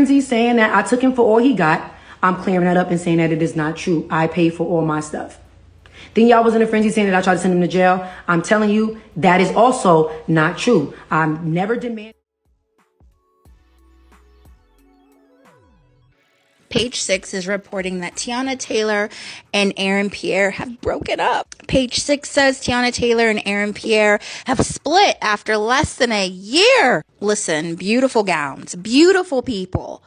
frenzy saying that I took him for all he got, I'm clearing that up and saying that it is not true. I paid for all my stuff. Then y'all was in a frenzy saying that I tried to send him to jail. I'm telling you, that is also not true. I'm never demanding. Page 6 is reporting that Teyana Taylor and Aaron Pierre have broken up. Page 6 says Teyana Taylor and Aaron Pierre have split after less than a year. Listen, beautiful gowns, beautiful people.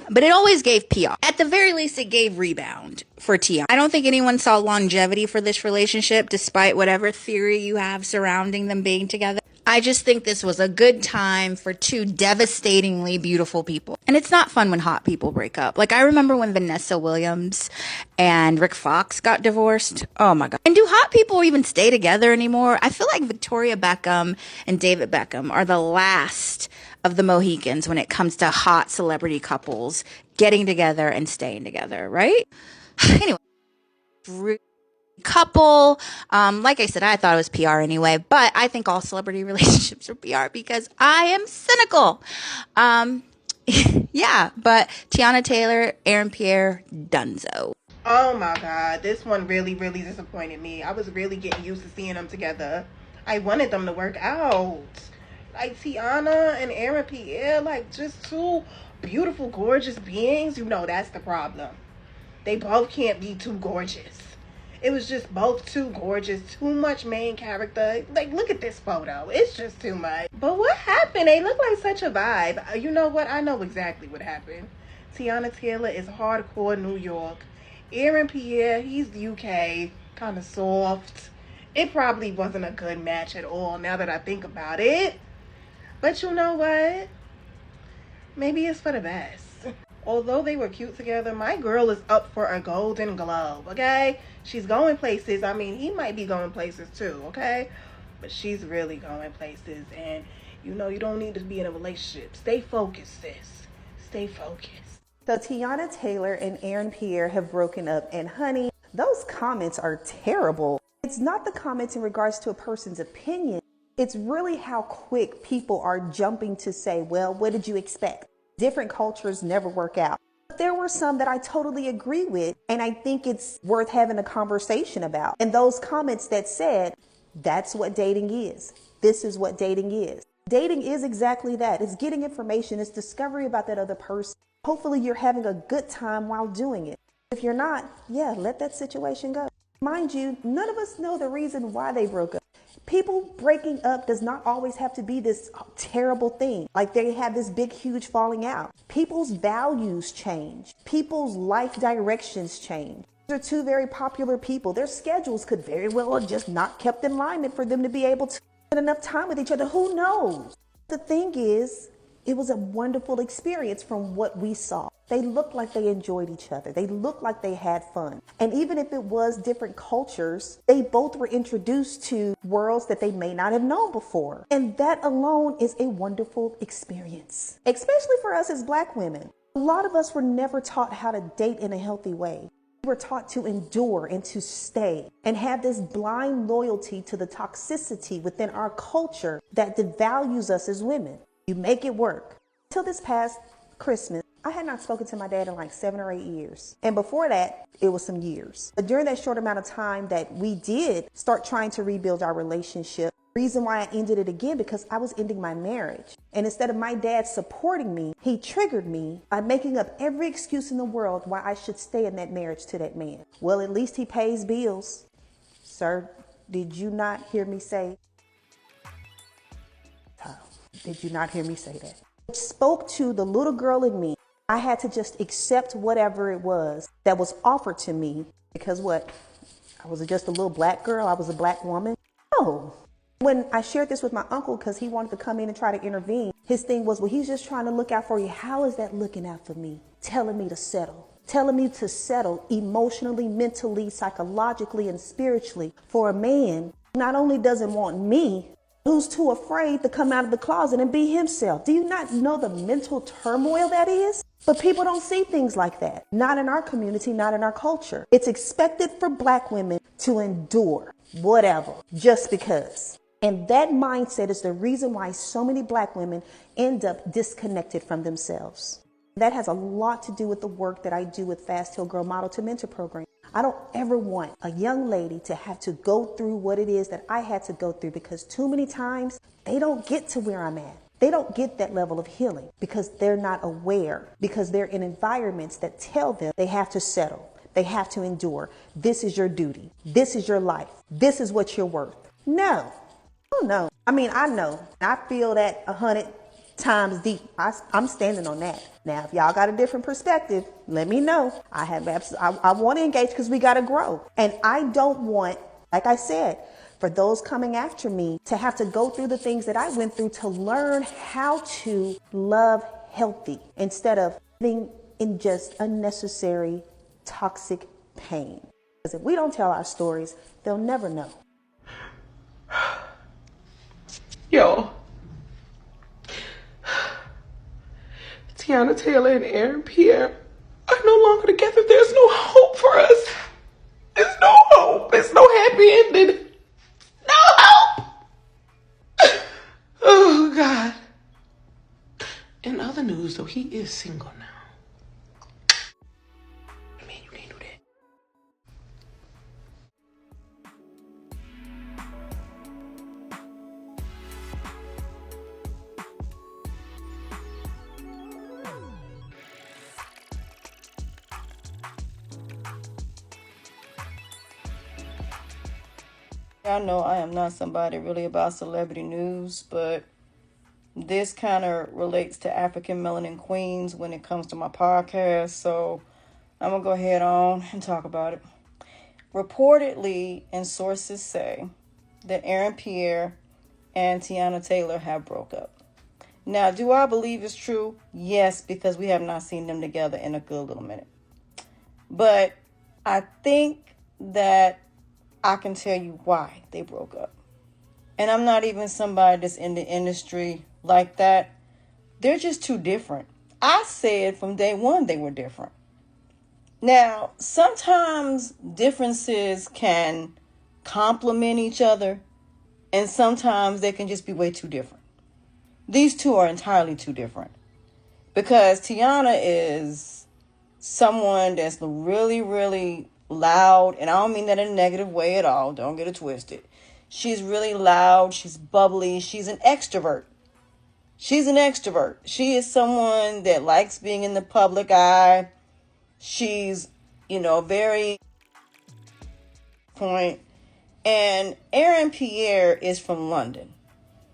But it always gave PR. At the very least, it gave rebound for Teyana. I don't think anyone saw longevity for this relationship, despite whatever theory you have surrounding them being together. I just think this was a good time for two devastatingly beautiful people. And it's not fun when hot people break up. Like, I remember when Vanessa Williams and Rick Fox got divorced. Oh my God. And do hot people even stay together anymore? I feel like Victoria Beckham and David Beckham are the last of the Mohicans when it comes to hot celebrity couples getting together and staying together, right? Anyway, couple. Like I said, I thought it was PR anyway, but I think all celebrity relationships are PR because I am cynical. Yeah, but Teyana Taylor, Aaron Pierre, dunzo. Oh my God, this one really, really disappointed me. I was really getting used to seeing them together. I wanted them to work out. Like Teyana and Aaron Pierre, like just two beautiful, gorgeous beings. You know, that's the problem. They both can't be too gorgeous. It was just both too gorgeous, too much main character. Like, look at this photo. It's just too much. But what happened? They look like such a vibe. You know what? I know exactly what happened. Teyana Taylor is hardcore New York. Aaron Pierre, he's UK, kind of soft. It probably wasn't a good match at all now that I think about it. But you know what? Maybe it's for the best. Although they were cute together, my girl is up for a Golden Globe, okay? She's going places. I mean, he might be going places too, okay? But she's really going places. And, you know, you don't need to be in a relationship. Stay focused, sis. Stay focused. So Teyana Taylor and Aaron Pierre have broken up. And honey, those comments are terrible. It's not the comments in regards to a person's opinion. It's really how quick people are jumping to say, well, what did you expect? Different cultures never work out. But there were some that I totally agree with, and I think it's worth having a conversation about. And those comments that said, that's what dating is. This is what dating is. Dating is exactly that. It's getting information. It's discovery about that other person. Hopefully you're having a good time while doing it. If you're not, yeah, let that situation go. Mind you, none of us know the reason why they broke up. People breaking up does not always have to be this terrible thing. Like they have this big, huge falling out. People's values change. People's life directions change. These are two very popular people. Their schedules could very well have just not kept in alignment for them to be able to spend enough time with each other. Who knows? The thing is, it was a wonderful experience from what we saw. They looked like they enjoyed each other. They looked like they had fun. And even if it was different cultures, they both were introduced to worlds that they may not have known before. And that alone is a wonderful experience, especially for us as Black women. A lot of us were never taught how to date in a healthy way. We were taught to endure and to stay and have this blind loyalty to the toxicity within our culture that devalues us as women. You make it work. Till this past Christmas, I had not spoken to my dad in like 7 or 8 years. And before that, it was some years. But during that short amount of time that we did start trying to rebuild our relationship, the reason why I ended it again, because I was ending my marriage. And instead of my dad supporting me, he triggered me by making up every excuse in the world why I should stay in that marriage to that man. Well, at least he pays bills. Sir, did you not hear me say? Did you not hear me say that? It spoke to the little girl in me. I had to just accept whatever it was that was offered to me because what? I was just a little Black girl. I was a Black woman. No. When I shared this with my uncle because he wanted to come in and try to intervene, his thing was, well, he's just trying to look out for you. How is that looking out for me? Telling me to settle. Telling me to settle emotionally, mentally, psychologically, and spiritually for a man who not only doesn't want me, who's too afraid to come out of the closet and be himself. Do you not know the mental turmoil that is? But people don't see things like that. Not in our community, not in our culture. It's expected for Black women to endure whatever, just because. And that mindset is the reason why so many Black women end up disconnected from themselves. That has a lot to do with the work that I do with Fast Hill Girl Model to Mentor program. I don't ever want a young lady to have to go through what it is that I had to go through, because too many times they don't get to where I'm at. They don't get that level of healing because they're not aware, because they're in environments that tell them they have to settle. They have to endure. This is your duty. This is your life. This is what you're worth. No. Oh, no. I mean, I know. I feel that 100 times deep. I'm standing on that. Now, if y'all got a different perspective, let me know. I want to engage because we got to grow. And I don't want, like I said, for those coming after me to have to go through the things that I went through to learn how to love healthy instead of living in just unnecessary toxic pain. Because if we don't tell our stories, they'll never know. Yo, Teyana Taylor and Aaron Pierre are no longer together. There's no hope for us. There's no hope. There's no happy ending. No hope. Oh, God. In other news, though, he is single now. I mean, you can't do that. I know I am not somebody really about celebrity news, but this kind of relates to African melanin queens when it comes to my podcast, so I'm going to go ahead on and talk about it. Reportedly, and sources say, that Aaron Pierre and Teyana Taylor have broke up. Now, do I believe it's true? Yes, because we have not seen them together in a good little minute. But I think that I can tell you why they broke up. And I'm not even somebody that's in the industry like that. They're just too different. I said from day one they were different. Now, sometimes differences can complement each other, and sometimes they can just be way too different. These two are entirely too different. Because Teyana is someone that's really, really loud, and I don't mean that in a negative way at all. Don't get it twisted. She's really loud. She's bubbly. She's an extrovert. She is someone that likes being in the public eye. She's, very point. And Aaron Pierre is from London.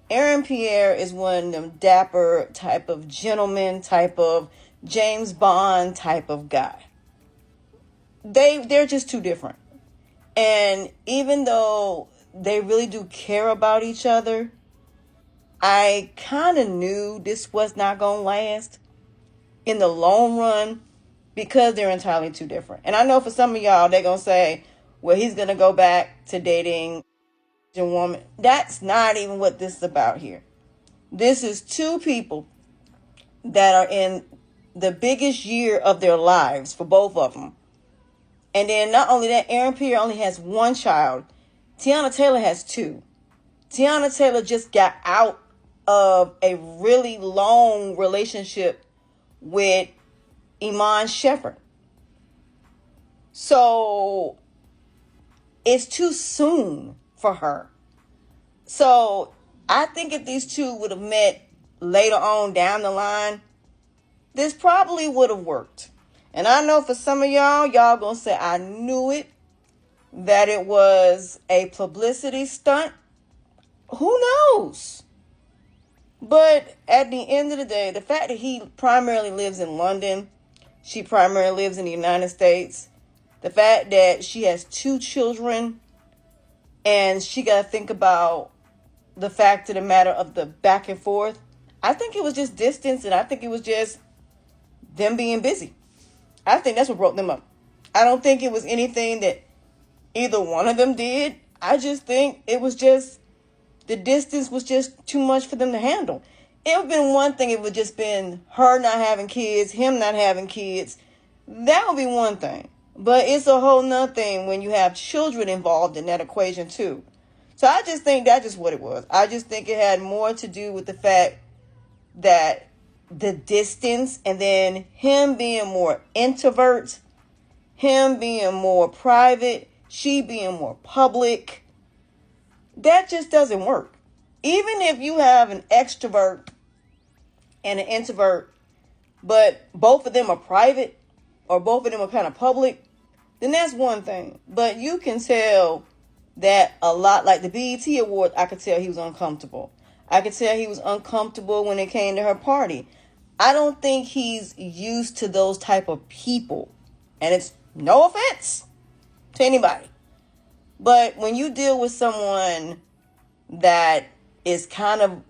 Aaron Pierre is one of them dapper type of gentleman, type of James Bond type of guy. They're just too different. And even though they really do care about each other, I kind of knew this was not going to last in the long run because they're entirely too different. And I know for some of y'all, they're going to say, well, he's going to go back to dating a woman. That's not even what this is about here. This is two people that are in the biggest year of their lives for both of them. And then not only that, Aaron Pierre only has one child. Teyana Taylor has two. Teyana Taylor just got out of a really long relationship with Iman Shepherd. So it's too soon for her. So I think if these two would have met later on down the line, this probably would have worked. And I know for some of y'all gonna say, I knew it, that it was a publicity stunt. Who knows? But at the end of the day, the fact that he primarily lives in London, she primarily lives in the United States, the fact that she has two children, and she got to think about the fact of the matter of the back and forth. I think it was just distance, and I think it was just them being busy. I think that's what broke them up. I don't think it was anything that either one of them did. I just think it was just, the distance was just too much for them to handle. It would have been one thing if it would just been her not having kids, him not having kids. That would be one thing. But it's a whole nother thing when you have children involved in that equation too. So I just think that's just what it was. I just think it had more to do with the fact that the distance, and then him being more introvert, him being more private, she being more public, that just doesn't work. Even if you have an extrovert and an introvert, but both of them are private or both of them are kind of public, then that's one thing. But you can tell that a lot, like the BET Awards, I could tell he was uncomfortable. I could tell he was uncomfortable when it came to her party. I don't think he's used to those type of people. And it's no offense to anybody. But when you deal with someone that is kind of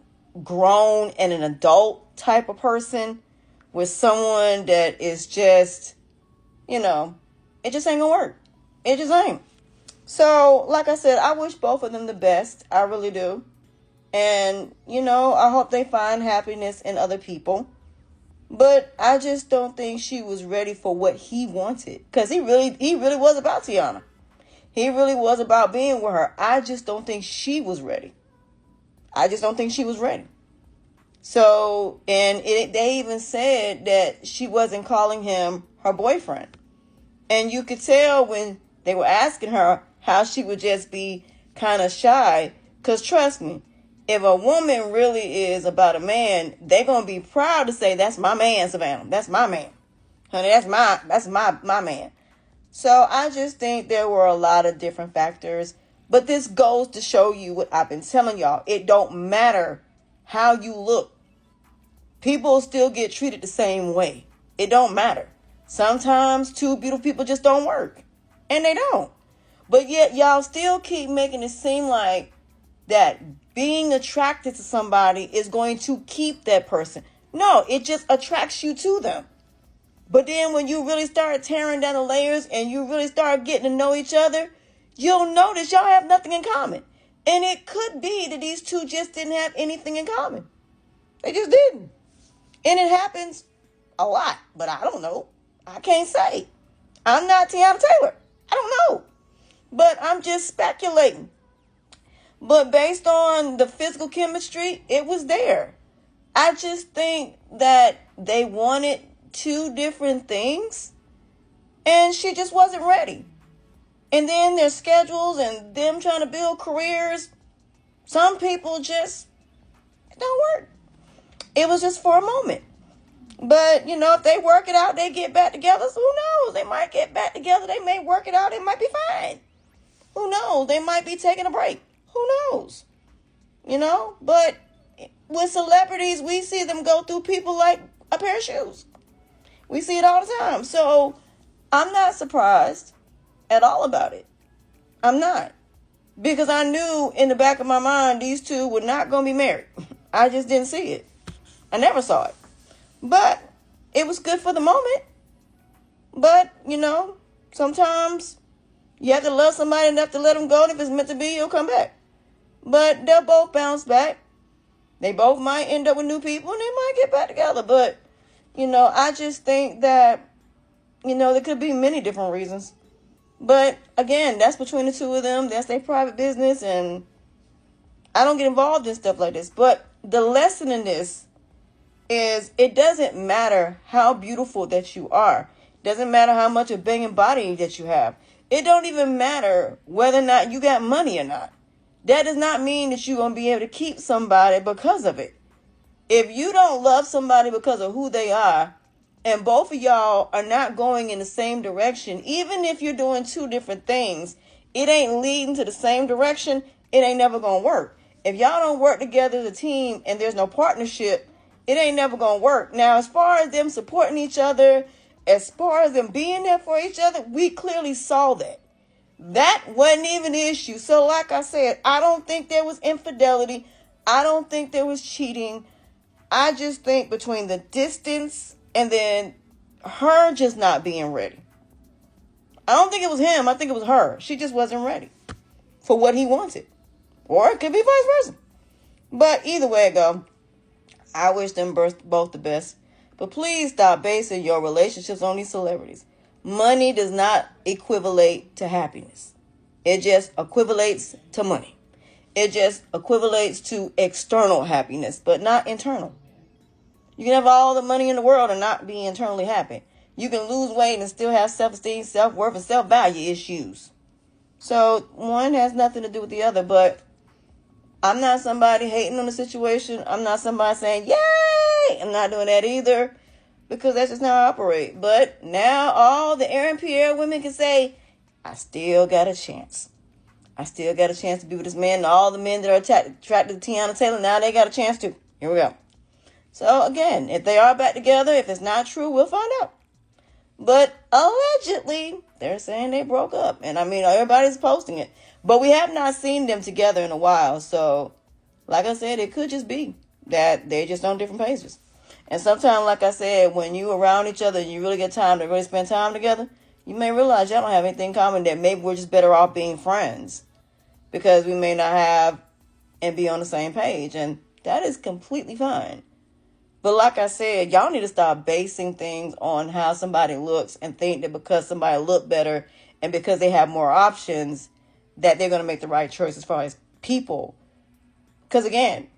grown and an adult type of person, with someone that is just, it just ain't gonna work. It just ain't. So, like I said, I wish both of them the best. I really do. And, I hope they find happiness in other people. But I just don't think she was ready for what he wanted. Because he really was about Teyana. He really was about being with her. I just don't think she was ready. So, and they even said that she wasn't calling him her boyfriend. And you could tell when they were asking her how she would just be kind of shy. Because trust me, if a woman really is about a man, they're going to be proud to say, that's my man, Savannah. That's my man. Honey, that's my man. So I just think there were a lot of different factors. But this goes to show you what I've been telling y'all. It don't matter how you look. People still get treated the same way. It don't matter. Sometimes two beautiful people just don't work. And they don't. But yet y'all still keep making it seem like that being attracted to somebody is going to keep that person. No, it just attracts you to them. But then when you really start tearing down the layers and you really start getting to know each other, you'll notice y'all have nothing in common. And it could be that these two just didn't have anything in common. They just didn't. And it happens a lot, but I don't know. I can't say. I'm not Teyana Taylor. I don't know. But I'm just speculating. But based on the physical chemistry, it was there. I just think that they wanted two different things, and she just wasn't ready. And then their schedules and them trying to build careers, some people just, it don't work. It was just for a moment. But, if they work it out, they get back together. So who knows? They might get back together. They may work it out. It might be fine. Who knows? They might be taking a break. Who knows? But with celebrities, we see them go through people like a pair of shoes. We see it all the time. So I'm not surprised at all about it. I'm not. Because I knew in the back of my mind these two were not going to be married. I just didn't see it. I never saw it. But it was good for the moment. But, sometimes you have to love somebody enough to let them go. And if it's meant to be, you'll come back. But they'll both bounce back. They both might end up with new people and they might get back together. But, I just think that, there could be many different reasons. But again, that's between the two of them. That's their private business. And I don't get involved in stuff like this. But the lesson in this is it doesn't matter how beautiful that you are. It doesn't matter how much a banging body that you have. It don't even matter whether or not you got money or not. That does not mean that you're going to be able to keep somebody because of it. If you don't love somebody because of who they are, and both of y'all are not going in the same direction, even if you're doing two different things, it ain't leading to the same direction, it ain't never going to work. If y'all don't work together as a team and there's no partnership, it ain't never going to work. Now, as far as them supporting each other, as far as them being there for each other, we clearly saw that. That wasn't even the issue. So like I said, I don't think there was infidelity. I don't think there was cheating. I just think between the distance and then her just not being ready. I don't think it was him. I think it was her. She just wasn't ready for what he wanted. Or it could be vice versa. But either way it go, I wish them both the best. But please stop basing your relationships on these celebrities. Money does not equivalent to happiness. It just equivalates to money. It just equivalates to external happiness, but not internal. You can have all the money in the world and not be internally happy. You can lose weight and still have self-esteem, self-worth, and self-value issues. So one has nothing to do with the other, but I'm not somebody hating on the situation. I'm not somebody saying, yay! I'm not doing that either, because that's just not how I operate. But now all the Aaron Pierre women can say, I still got a chance. I still got a chance to be with this man. And all the men that are attracted to Teyana Taylor, now they got a chance to. Here we go. So again, if they are back together, if it's not true, we'll find out. But allegedly, they're saying they broke up. And I mean, everybody's posting it. But we have not seen them together in a while. So, like I said, it could just be that they're just on different pages. And sometimes, like I said, when you around each other and you really get time to really spend time together, you may realize y'all don't have anything in common, that maybe we're just better off being friends, because we may not have and be on the same page. And that is completely fine. But like I said, y'all need to stop basing things on how somebody looks and think that because somebody look better and because they have more options, that they're going to make the right choice as far as people. Because again,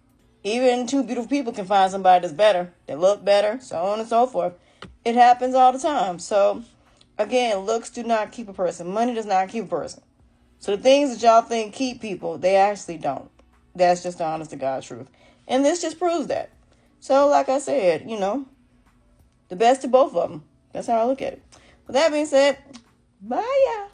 even two beautiful people can find somebody that's better, that look better, so on and so forth. It happens all the time. So again, looks do not keep a person. Money does not keep a person. So the things that y'all think keep people, they actually don't. That's just the honest to God truth. And this just proves that. So like I said, the best of both of them. That's how I look at it. With that being said, bye y'all.